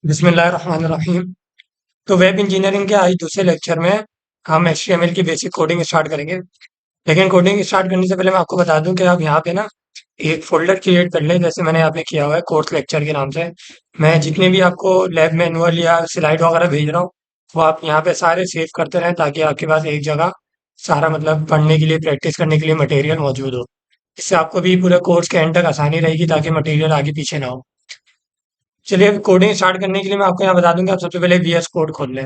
बिस्मिल्लाहिर्रहमानिर्रहीम। तो web engineering के आज दूसरे लेक्चर में हम एचटीएमएल की बेसिक कोडिंग स्टार्ट करेंगे। लेकिन कोडिंग स्टार्ट करने से पहले मैं आपको बता दूं कि आप यहाँ पे ना एक फ़ोल्डर क्रिएट कर लें, जैसे मैंने यहाँ पे किया हुआ है कोर्स लेक्चर के नाम से। मैं जितने भी आपको लैब मैनुअल या स्लाइड वगैरह भेज रहा हूँ, वो आप यहाँ पे सारे सेव करते रहें ताकि आपके पास एक जगह सारा मतलब पढ़ने के लिए, प्रैक्टिस करने के लिए मटेरियल मौजूद हो। इससे आपको भी पूरे कोर्स के एंड तक आसानी रहेगी ताकि मटेरियल आगे पीछे ना हो। चलिए अब कोडिंग स्टार्ट करने के लिए मैं आपको यहाँ बता दूं कि आप सबसे पहले वीएस कोड खोल लें।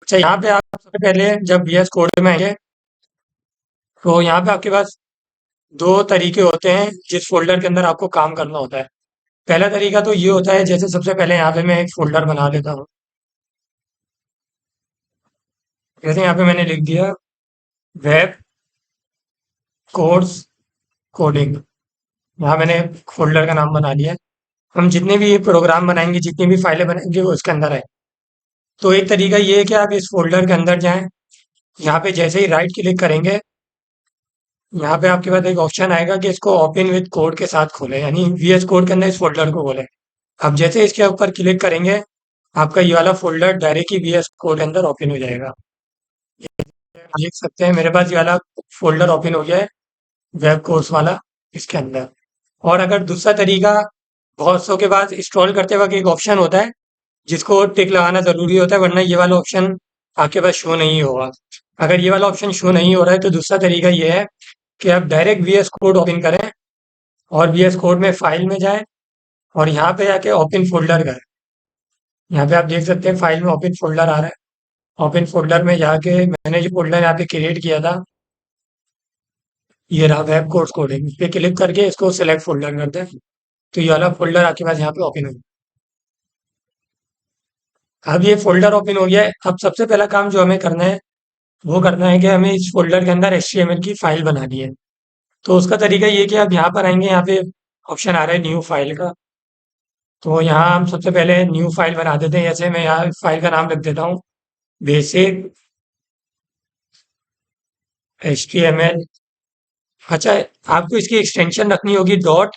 अच्छा, यहाँ पे आप सबसे पहले जब वीएस कोड में आएंगे तो यहाँ पे आपके पास दो तरीके होते हैं जिस फोल्डर के अंदर आपको काम करना होता है। पहला तरीका तो ये होता है, जैसे सबसे पहले यहाँ पे मैं एक फोल्डर बना लेता हूँ। जैसे यहाँ पे मैंने लिख दिया वेब कोर्स कोडिंग। यहाँ मैंने फोल्डर का नाम बना लिया है। हम जितने भी प्रोग्राम बनाएंगे, जितनी भी फाइलें बनाएंगे, वो इसके अंदर है। तो एक तरीका ये है कि आप इस फोल्डर के अंदर जाएं। यहाँ पे जैसे ही राइट क्लिक करेंगे, यहाँ पे आपके पास एक ऑप्शन आएगा कि इसको ओपन विद कोड के साथ खोलें, यानी वीएस कोड के अंदर इस फोल्डर को खोलें। अब जैसे इसके ऊपर क्लिक करेंगे, आपका ये वाला फोल्डर डायरेक्ट ही वीएस कोड के अंदर ओपन हो जाएगा। आप देख सकते हैं मेरे पास ये वाला फोल्डर ओपन हो गया है, वेब कोर्स वाला, इसके अंदर। और अगर दूसरा तरीका, बहुत सौ के पास इंस्टॉल करते वक्त एक ऑप्शन होता है जिसको टिक लगाना जरूरी होता है, वरना ये वाला ऑप्शन आपके पास शो नहीं होगा। अगर ये वाला ऑप्शन शो नहीं हो रहा है तो दूसरा तरीका ये है कि आप डायरेक्ट वीएस कोड ओपन करें और वीएस कोड में फाइल में जाएं और यहाँ पे जाके ओपन फोल्डर करें। यहाँ पे आप देख सकते हैं फाइल में ओपन फोल्डर आ रहा है। ओपन फोल्डर में जाके मैंने जो फोल्डर यहाँ पे क्रिएट किया था, ये रहा वेब कोर्स कोडिंग, इस पे क्लिक करके इसको सिलेक्ट फोल्डर कर दें तो ये वाला फोल्डर आपके पास यहाँ पे ओपन हो गया। अब ये फोल्डर ओपन हो गया है। अब सबसे पहला काम जो हमें करना है वो करना है कि हमें इस फोल्डर के अंदर एचटीएमएल की फाइल बनानी है। तो उसका तरीका ये है कि आप यहाँ पर आएंगे, यहाँ पे ऑप्शन आ रहा है न्यू फाइल का। तो यहाँ हम सबसे पहले न्यू फाइल बना देते हैं। जैसे मैं यहाँ फाइल का नाम लिख देता हूँ बेसिक एचटीएमएल। अच्छा, आपको इसकी एक्सटेंशन रखनी होगी डॉट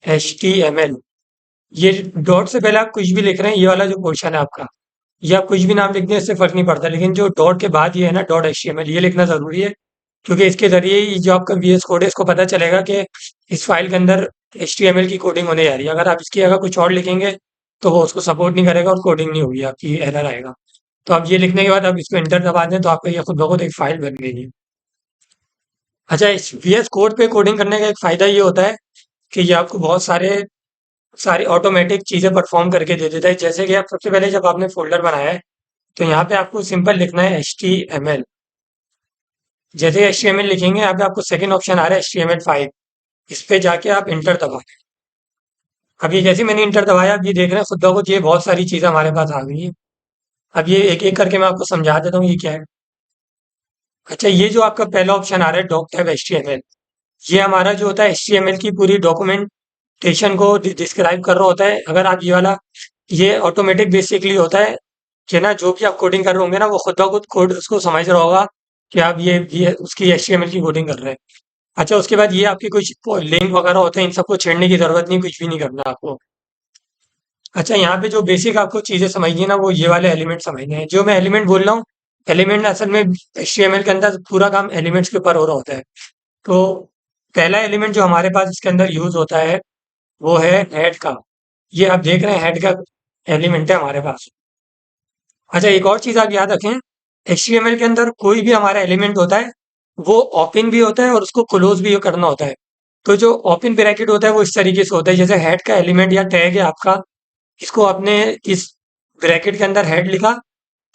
एचटीएमएल। ये डॉट से पहले आप कुछ भी लिख रहे हैं, ये वाला जो पोर्शन है आपका, ये आप कुछ भी नाम लिख दें, इससे फर्क नहीं पड़ता। लेकिन जो डॉट के बाद ये है ना, डॉट एचटीएमएल, ये लिखना जरूरी है। क्योंकि इसके जरिए ही जो आपका वीएस कोड है, इसको पता चलेगा कि इस फाइल के अंदर एचटीएमएल की कोडिंग होने जा रही है। अगर आप इसकी जगह कुछ और लिखेंगे तो वो उसको सपोर्ट नहीं करेगा और कोडिंग नहीं होगी आपकी, एरर आएगा। तो अब ये लिखने के बाद आप इसको एंटर दबा दें तो आपका ये खुद ब खुद एक फाइल बन गई है। अच्छा, इस वीएस कोड पे कोडिंग करने का एक फायदा ये होता है कि ये आपको बहुत सारी ऑटोमेटिक चीजें परफॉर्म करके दे देता है। जैसे कि आप सबसे पहले जब आपने फोल्डर बनाया है तो यहाँ पे आपको सिंपल लिखना है एचटीएमएल। जैसे एचटीएमएल लिखेंगे, यहाँ पे आपको सेकंड ऑप्शन आ रहा है एचटीएमएल5। इस पे जाके आप इंटर दबा दें। अब ये जैसे मैंने इंटर दबाया, अब ये देख रहे हैं खुद ब खुद ये बहुत सारी चीजें हमारे पास आ गई है। अब ये एक एक करके मैं आपको समझा देता हूँ ये क्या है। अच्छा, ये जो आपका पहला ऑप्शन आ रहा है डॉक टैब एचटीएमएल, ये हमारा जो होता है एचटीएमएल की पूरी डॉक्यूमेंटेशन को डिस्क्राइब कर रहा होता है। अगर आप ये वाला, ये ऑटोमेटिक बेसिकली होता है कि ना, जो भी आप कोडिंग कर रहे होंगे ना, वो खुद ब खुद कोड उसको समझ रहा होगा कि आप ये उसकी एचटीएमएल की कोडिंग कर रहे हैं। अच्छा, उसके बाद ये आपके कुछ लिंक वगैरह होते हैं, इन सबको छेड़ने की जरूरत नहीं, कुछ भी नहीं करना आपको। अच्छा, यहाँ पे जो बेसिक आपको चीजें समझनी है ना, वो ये वाले एलिमेंट समझने हैं। जो मैं एलिमेंट बोल रहा हूँ, एलिमेंट असल में एचटीएमएल के अंदर पूरा काम एलिमेंट्स के ऊपर हो रहा होता है। तो पहला एलिमेंट जो हमारे पास इसके अंदर यूज होता है वो है हेड का। ये आप देख रहे हैं हेड का एलिमेंट है हमारे पास। अच्छा, एक और चीज आप याद रखें, एचटीएमएल के अंदर कोई भी हमारा एलिमेंट होता है वो ओपन भी होता है और उसको क्लोज भी करना होता है। तो जो ओपन ब्रैकेट होता है वो इस तरीके से होता है, जैसे हेड का एलिमेंट या टैग है आपका, इसको आपने इस ब्रैकेट के अंदर हेड लिखा,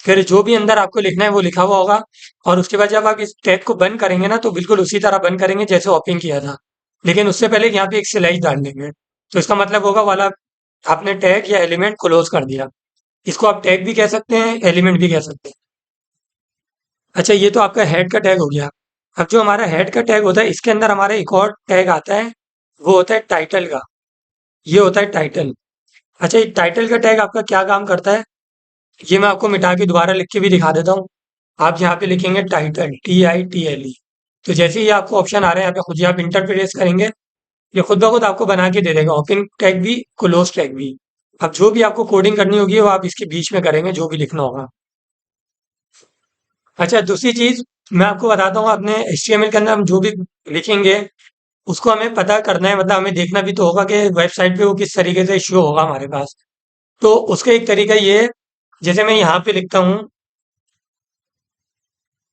फिर जो भी अंदर आपको लिखना है वो लिखा हुआ होगा। और उसके बाद जब आप इस टैग को बंद करेंगे ना, तो बिल्कुल उसी तरह बंद करेंगे जैसे ओपन किया था। लेकिन उससे पहले यहाँ पे एक स्लैश डाल देंगे, तो इसका मतलब होगा वाला आपने टैग या एलिमेंट क्लोज कर दिया। इसको आप टैग भी कह सकते हैं, एलिमेंट भी कह सकते हैं। अच्छा, ये तो आपका हेड का टैग हो गया। अब जो हमारा हेड का टैग होता है, इसके अंदर हमारा एक और टैग आता है, वो होता है टाइटल का। ये होता है टाइटल। अच्छा, ये टाइटल का टैग आपका क्या काम करता है, ये मैं आपको मिटा के दोबारा लिख के भी दिखा देता हूँ। आप यहाँ पे लिखेंगे टाइटल, TITLE। तो जैसे ही आपको ऑप्शन आ रहे हैं यहाँ पे, खुद ही आप इंटर प्रेस करेंगे ये खुद ब खुद आपको बना के दे देगा, ओपन टैग भी, क्लोज टैग भी। अब जो भी आपको कोडिंग करनी होगी वो आप इसके बीच में करेंगे, जो भी लिखना होगा। अच्छा, दूसरी चीज मैं आपको बताता हूँ, अपने HTML के अंदर हम जो भी लिखेंगे उसको हमें पता करना है, मतलब हमें देखना भी तो होगा कि वेबसाइट पे वो किस तरीके से शो होगा हमारे पास। तो उसका एक तरीका ये है, जैसे मैं यहाँ पे लिखता हूँ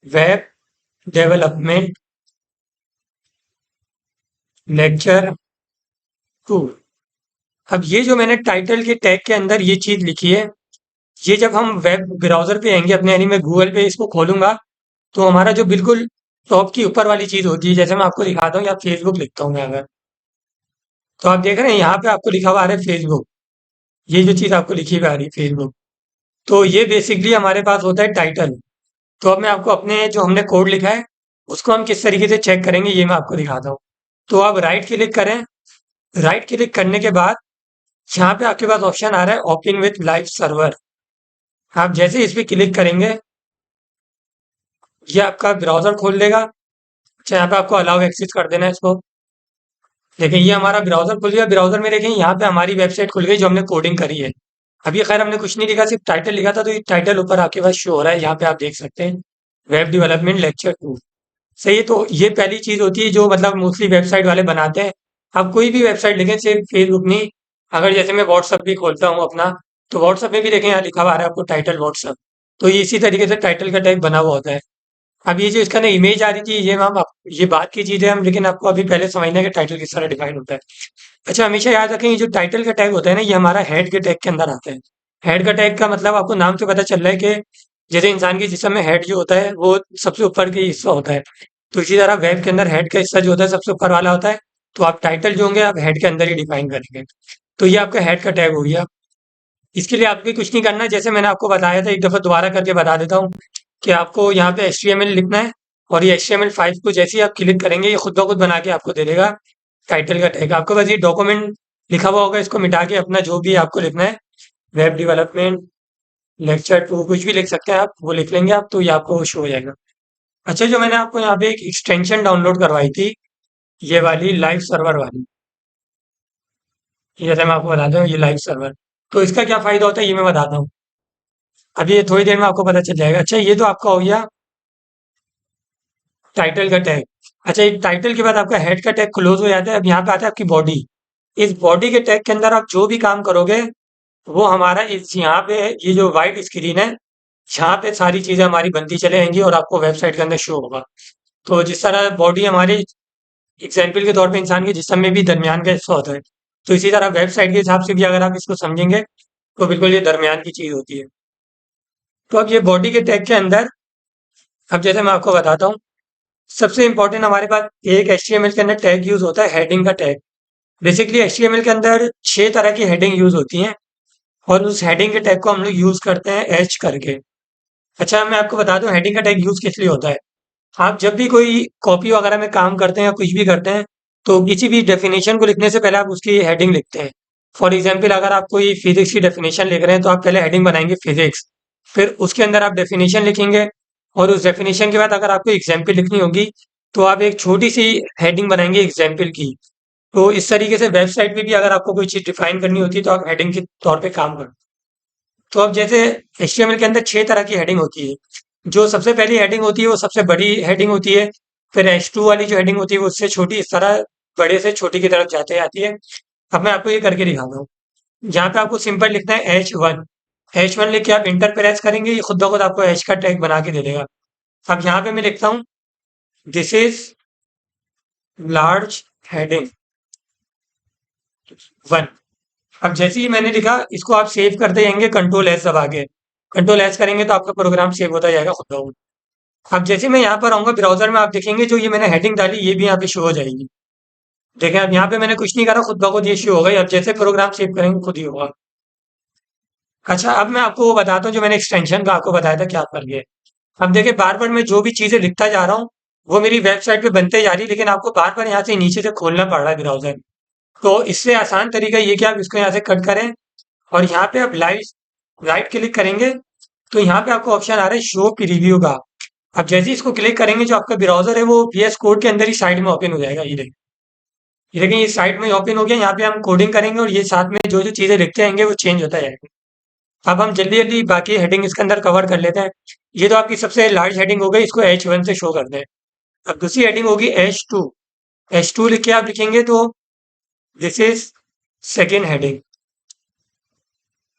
वेब डेवलपमेंट लेक्चर 2। अब ये जो मैंने टाइटल के टैग के अंदर ये चीज लिखी है, ये जब हम वेब ब्राउजर पे आएंगे अपने, यानी मैं गूगल पे इसको खोलूंगा, तो हमारा जो बिल्कुल टॉप की ऊपर वाली चीज होती है, जैसे मैं आपको दिखाता हूँ, या फेसबुक लिखता हूँ मैं अगर, तो आप देख रहे हैं यहाँ पे आपको लिखा हुआ आ रहा है फेसबुक। ये जो चीज आपको लिखी हुई आ रही है फेसबुक, तो ये बेसिकली हमारे पास होता है टाइटल। तो अब मैं आपको अपने जो हमने कोड लिखा है उसको हम किस तरीके से चेक करेंगे ये मैं आपको दिखाता हूँ। तो आप राइट क्लिक करें, राइट क्लिक करने के बाद यहाँ पे आपके पास ऑप्शन आ रहा है ओपन विथ लाइव सर्वर। आप जैसे इस पे क्लिक करेंगे, ये आपका ब्राउजर खोल देगा। अच्छा, यहाँ पे आपको अलाउ एक्सेस कर देना है इसको। देखिए ये हमारा ब्राउजर खुल गया, ब्राउजर में देखें यहाँ पे हमारी वेबसाइट खुल गई जो हमने कोडिंग करी है। अभी खैर हमने कुछ नहीं लिखा, सिर्फ टाइटल लिखा था, तो ये टाइटल ऊपर आपके पास शो हो रहा है, यहाँ पे आप देख सकते हैं वेब डेवलपमेंट लेक्चर 2। सही है, तो ये पहली चीज होती है जो मतलब मोस्टली वेबसाइट वाले बनाते हैं। आप कोई भी वेबसाइट लिखें, सिर्फ फेसबुक नहीं, अगर जैसे मैं व्हाट्सअप भी खोलता हूँ अपना, तो व्हाट्सअप में भी देखें यहाँ लिखा हुआ आ रहा है आपको टाइटल व्हाट्सअप। तो ये इसी तरीके से टाइटल का टैग बना हुआ होता है। अब ये जो इसका ना इमेज आ रही थी, ये हम ये बात की चीज है हम, लेकिन आपको अभी पहले समझना है कि टाइटल किस तरह डिफाइन होता है। अच्छा, हमेशा याद रखें ये जो टाइटल का टैग होता है ना, ये हमारा हेड के टैग के अंदर आता है। हेड का टैग का मतलब आपको नाम से पता चल रहा है कि जैसे इंसान के जिस्म में हेड जो होता है वो सबसे ऊपर की हिस्सा होता है, तो इसी तरह वेब के अंदर हेड का हिस्सा जो होता है सबसे ऊपर वाला होता है। तो आप टाइटल जो होंगे आप हेड के अंदर ही डिफाइन करेंगे। तो ये आपका हेड का टैग हो गया। इसके लिए आपको कुछ नहीं करना है, जैसे मैंने आपको बताया था, एक दफा दोबारा करके बता देता हूँ कि आपको यहाँ पे HTML लिखना है, और ये HTML5 को जैसे ही आप क्लिक करेंगे ये खुद ब खुद बना के आपको दे देगा टाइटल का टैग। आपको बस ये डॉक्यूमेंट लिखा हुआ होगा, इसको मिटा के अपना जो भी आपको लिखना है, वेब डेवलपमेंट लेक्चर 2 कुछ भी लिख सकते हैं आप, वो लिख लेंगे आप, तो ये आपको शो हो जाएगा। अच्छा, जो मैंने आपको यहाँ पे एक एक्सटेंशन डाउनलोड करवाई थी, ये वाली लाइव सर्वर वाली, ये जैसे मैं आपको बताता हूँ, ये लाइव सर्वर, तो इसका क्या फायदा होता है ये मैं बताता हूँ। अभी ये थोड़ी देर में आपको पता चल जाएगा। अच्छा, ये तो आपका हो गया टाइटल का टैग। अच्छा, एक टाइटल के बाद आपका हेड का टैग क्लोज हो जाता है। अब यहाँ पे आता है आपकी बॉडी। इस बॉडी के टैग के अंदर आप जो भी काम करोगे वो हमारा इस यहाँ पे, ये जो व्हाइट स्क्रीन है, यहाँ पे सारी चीजें हमारी बनती चले जाएंगी और आपको वेबसाइट के अंदर शो होगा। तो जिस तरह बॉडी हमारी एग्जाम्पल के तौर पे इंसान के जिस्म में भी दरमियान का हिस्सा होता है, तो इसी तरह वेबसाइट के हिसाब से भी अगर आप इसको समझेंगे तो बिल्कुल ये दरमियान की चीज होती है। तो अब ये बॉडी के टैग के अंदर, अब जैसे मैं आपको बताता हूँ, सबसे इंपॉर्टेंट हमारे पास एक HTML के अंदर टैग यूज होता है हेडिंग का टैग। बेसिकली HTML के अंदर 6 तरह की हेडिंग यूज होती हैं, और उस हेडिंग के टैग को हम लोग यूज करते हैं एच करके। अच्छा, मैं आपको बता दूं हेडिंग का टैग यूज किस लिए होता है। आप जब भी कोई कॉपी वगैरह में काम करते हैं या कुछ भी करते हैं, तो किसी भी डेफिनेशन को लिखने से पहले आप उसकी हेडिंग लिखते हैं। फॉर एग्जाम्पल, अगर आप कोई फिजिक्स की डेफिनेशन लिख रहे हैं तो आप पहले हेडिंग बनाएंगे फिजिक्स, फिर उसके अंदर आप डेफिनेशन लिखेंगे, और उस डेफिनेशन के बाद अगर आपको एग्जाम्पल लिखनी होगी तो आप एक छोटी सी हेडिंग बनाएंगे एग्जाम्पल की। तो इस तरीके से वेबसाइट पे भी अगर आपको कोई चीज डिफाइन करनी होती है तो आप हेडिंग के तौर पे काम करते हैं। तो अब जैसे HTML के अंदर 6 तरह की हेडिंग होती है। जो सबसे पहली हेडिंग होती है वो सबसे बड़ी हेडिंग होती है। फिर H2 वाली जो हेडिंग होती है वो उससे छोटी, इस तरह बड़े से छोटी की तरफ जाते आती है। अब मैं आपको ये करके दिखाता हूँ। यहाँ पे आपको सिंपल लिखना है H1। H1 लिख के आप इंटर प्रेस करेंगे, ये खुद ब खुद आपको H का टैग बना के दे देगा। अब यहाँ पे मैं लिखता हूँ दिस इज लार्ज हेडिंग 1। अब जैसे ही मैंने लिखा, इसको आप सेव करते जाएंगे कंट्रोल S दबा के। कंट्रोल S करेंगे तो आपका प्रोग्राम सेव होता जाएगा खुद ब खुद। अब जैसे मैं यहाँ पर आऊंगा ब्राउजर में, आप देखेंगे जो ये मैंने हेडिंग डाली ये भी यहाँ पे शो हो जाएगी। देखें, अब यहाँ पे मैंने कुछ नहीं करा, खुद ब खुद ये शो हो गई। अब जैसे प्रोग्राम सेव करेंगे खुद ही होगा। अच्छा, अब मैं आपको वो बताता हूँ जो मैंने एक्सटेंशन का आपको बताया था क्या कर गए। अब देखिए, बार बार मैं जो भी चीजें लिखता जा रहा हूँ वो मेरी वेबसाइट पे बनते जा रही है, लेकिन आपको बार बार यहाँ से नीचे से खोलना पड़ रहा है ब्राउजर। तो इससे आसान तरीका ये कि आप इसको यहाँ से कट करें, और यहाँ पे आप लाइव राइट क्लिक करेंगे, तो यहाँ पे आपको ऑप्शन आ रहा है शो प्रीव्यू का। अब जैसे ही इसको क्लिक करेंगे जो आपका ब्राउजर है वो VS कोड के अंदर ही साइड में ओपन हो जाएगा। ये देखिए, ये देखिए ये साइड में ओपन हो गया, यहाँ पे हम कोडिंग करेंगे और ये साथ में जो जो चीजें लिखते रहेंगे वो चेंज होता जाएगा। अब हम जल्दी जल्दी बाकी हेडिंग इसके अंदर कवर कर लेते हैं। ये तो आपकी सबसे लार्ज हेडिंग हो गई, इसको H1 से शो कर दें। अब दूसरी हेडिंग होगी H2। H2 लिख के आप लिखेंगे तो दिस इज सेकेंड हेडिंग।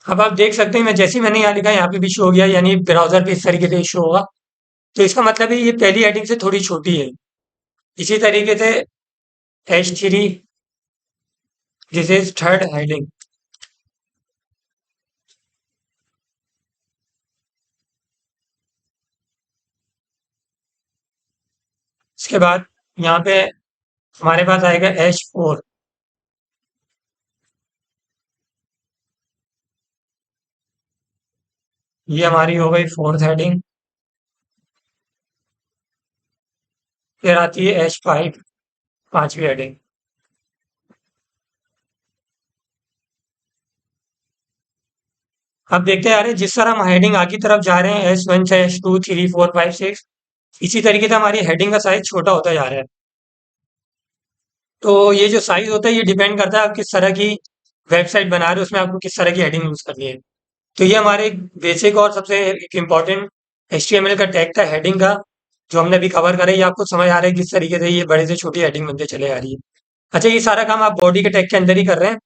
अब आप देख सकते हैं मैं जैसे ही मैंने यहाँ लिखा यहाँ पे भी शो हो गया, यानी ब्राउजर पे इस तरीके से शो होगा। तो इसका मतलब है ये पहली हेडिंग से थोड़ी छोटी है। इसी तरीके से H3, this is third heading. इसके बाद यहाँ पे हमारे पास आएगा H4। ये हमारी हो गई फोर्थ हेडिंग। फिर आती है H5, पांचवी हेडिंग। अब देखते हैं यार जिस तरह हम हेडिंग आगे की तरफ जा रहे हैं H1 से H2, 3, 4, 5, 6, इसी तरीके से हमारी हेडिंग का साइज छोटा होता जा रहा है। तो ये जो साइज होता है ये डिपेंड करता है आप किस तरह की वेबसाइट बना रहे हो, उसमें आपको किस तरह की हेडिंग यूज करनी है। तो ये हमारे बेसिक और सबसे एक इम्पॉर्टेंट HTML का टैग था हेडिंग का, जो हमने अभी कवर करा है। ये आपको समझ आ रहा है किस तरीके से ये बड़े से छोटी हेडिंग बनते चले आ रही है। अच्छा ये सारा काम आप बॉडी के टैग के अंदर ही कर रहे हैं,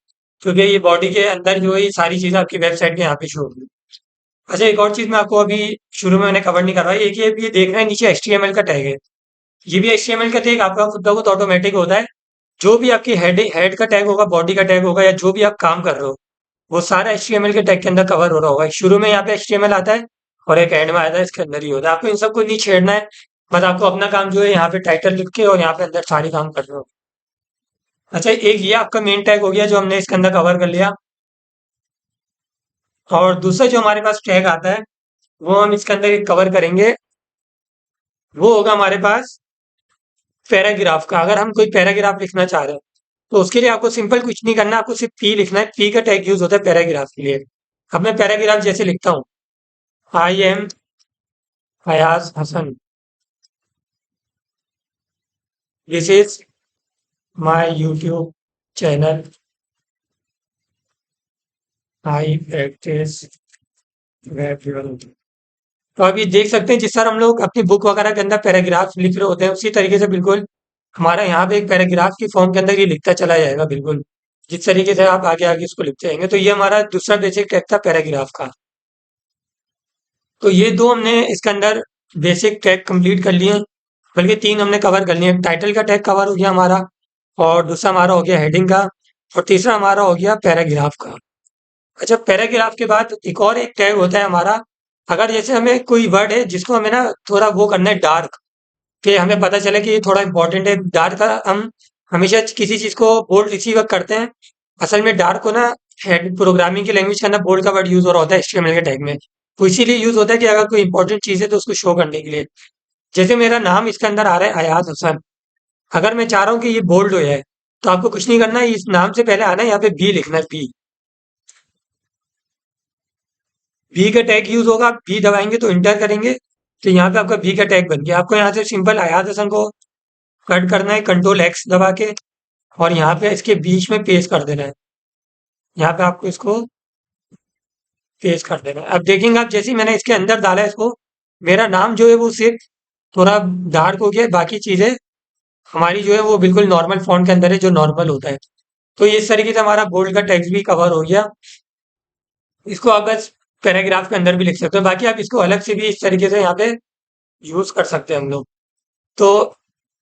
क्योंकि ये बॉडी के अंदर जो है ये सारी चीजें आपकी वेबसाइट के यहाँ पे शो होगी। अच्छा एक और चीज मैं आपको अभी शुरू में मैंने कवर नहीं करवाई, एक ये देख रहे हैं नीचे HTML का टैग है। ये भी HTML का टैग आपका खुद ब खुद ऑटोमेटिक होता है। जो भी आपकी हेड का टैग होगा, बॉडी का टैग होगा, या जो भी आप काम कर रहे हो वो सारा HTML के टैग के अंदर कवर हो रहा होगा। शुरू में यहाँ पे HTML आता है और एक एंड में आता है, इसके अंदर ही होता है। आपको इन सबको नहीं छेड़ना है, बस आपको अपना काम जो है यहाँ पे टाइटल लिख के और यहाँ पे अंदर सारे काम कर रहे हो। अच्छा एक ये आपका मेन टैग हो गया जो हमने इसके अंदर कवर कर लिया। और दूसरा जो हमारे पास टैग आता है वो हम इसके अंदर कवर करेंगे, वो होगा हमारे पास पैराग्राफ का। अगर हम कोई पैराग्राफ लिखना चाह रहे हैं तो उसके लिए आपको सिंपल कुछ नहीं करना, आपको सिर्फ पी लिखना है। पी का टैग यूज होता है पैराग्राफ के लिए। अब मैं पैराग्राफ जैसे लिखता हूँ, I am Fayaz Hasan, this is my YouTube channel, I practice web development. तो आप ये देख सकते हैं जिस तरह हम लोग अपनी बुक वगैरह के अंदर पैराग्राफ लिख रहे होते हैं, उसी तरीके से बिल्कुल हमारा यहाँ पे एक पैराग्राफ की फॉर्म के अंदर ये लिखता चला जाएगा बिल्कुल। जिस तरीके से आप आगे आगे इसको लिखते जाएंगे, तो ये हमारा दूसरा बेसिक टैग था पैराग्राफ का। तो ये दो हमने इसके अंदर बेसिक टैग कंप्लीट कर लिए, बल्कि तीन हमने कवर कर लिए। टाइटल का टैग कवर हो गया हमारा, और दूसरा हमारा हो गया हेडिंग का, और तीसरा हमारा हो गया पैराग्राफ का। अच्छा पैराग्राफ के बाद एक और एक टैग होता है हमारा। अगर जैसे हमें कोई वर्ड है जिसको हमें ना थोड़ा वो करना है डार्क, कि हमें पता चले कि ये थोड़ा इंपॉर्टेंट है। डार्क का हम हमेशा किसी चीज को बोल्ड इसी वक्त करते हैं। असल में डार्क को ना हेड प्रोग्रामिंग की लैंग्वेज के अंदर बोल्ड का वर्ड यूज हो रहा होता है HTML के टैग में। वो इसीलिए यूज होता है कि अगर कोई इंपॉर्टेंट चीज है तो उसको शो करने के लिए। जैसे मेरा नाम इसके अंदर आ रहा है अयाज हसन, अगर मैं चाह रहा हूँ कि ये बोल्ड हो जाए तो आपको कुछ नहीं करना है, इस नाम से पहले आना है, यहाँ पे बी लिखना है, बी। बी का टैग यूज होगा, आप बी दबाएंगे तो इंटर करेंगे तो यहाँ पे आपका बी का टैग बन गया। आपको यहाँ से सिंपल अयाज हसन को कट करना है Ctrl+X दबा के, और यहाँ पे इसके बीच में पेस्ट कर देना है। यहाँ पे आपको इसको पेस्ट कर देना है। अब देखेंगे आप जैसे ही मैंने इसके अंदर डाला है इसको, मेरा नाम जो है वो सिर्फ थोड़ा डार्क हो गया है, बाकी चीजें हमारी जो है वो बिल्कुल नॉर्मल फॉन्ट के अंदर है, जो नॉर्मल होता है। तो इस तरीके से हमारा बोल्ड का टेक्स्ट भी कवर हो गया। इसको आप बस पैराग्राफ के अंदर भी लिख सकते हो, बाकी आप इसको अलग से भी इस तरीके से यहाँ पे यूज कर सकते हैं हम लोग। तो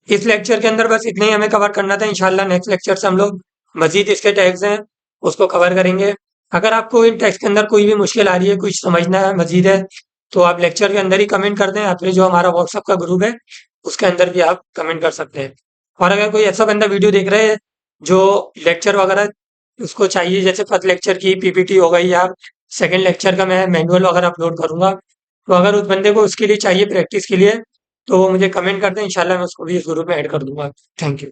इस लेक्चर के अंदर बस इतना ही हमें कवर करना था। इंशाल्लाह नेक्स्ट लेक्चर से हम लोग मजीद इसके टैग्स हैं उसको कवर करेंगे। अगर आपको इन टैग्स के अंदर कोई भी मुश्किल आ रही है, कुछ समझना है मजीद है, तो आप लेक्चर के अंदर ही कमेंट कर दें, या फिर जो हमारा व्हाट्सअप का ग्रुप है उसके अंदर भी आप कमेंट कर सकते हैं। और अगर कोई ऐसा बंदा वीडियो देख रहे हैं जो लेक्चर वगैरह उसको चाहिए, जैसे फर्स्ट लेक्चर की PPT हो गई, या सेकंड लेक्चर का मैं मैनुअल वगैरह अपलोड करूंगा, तो अगर उस बंदे को उसके लिए चाहिए प्रैक्टिस के लिए, तो वो मुझे कमेंट कर दें, इंशाल्लाह मैं उसको भी इस ग्रुप में ऐड कर दूंगा। Thank you.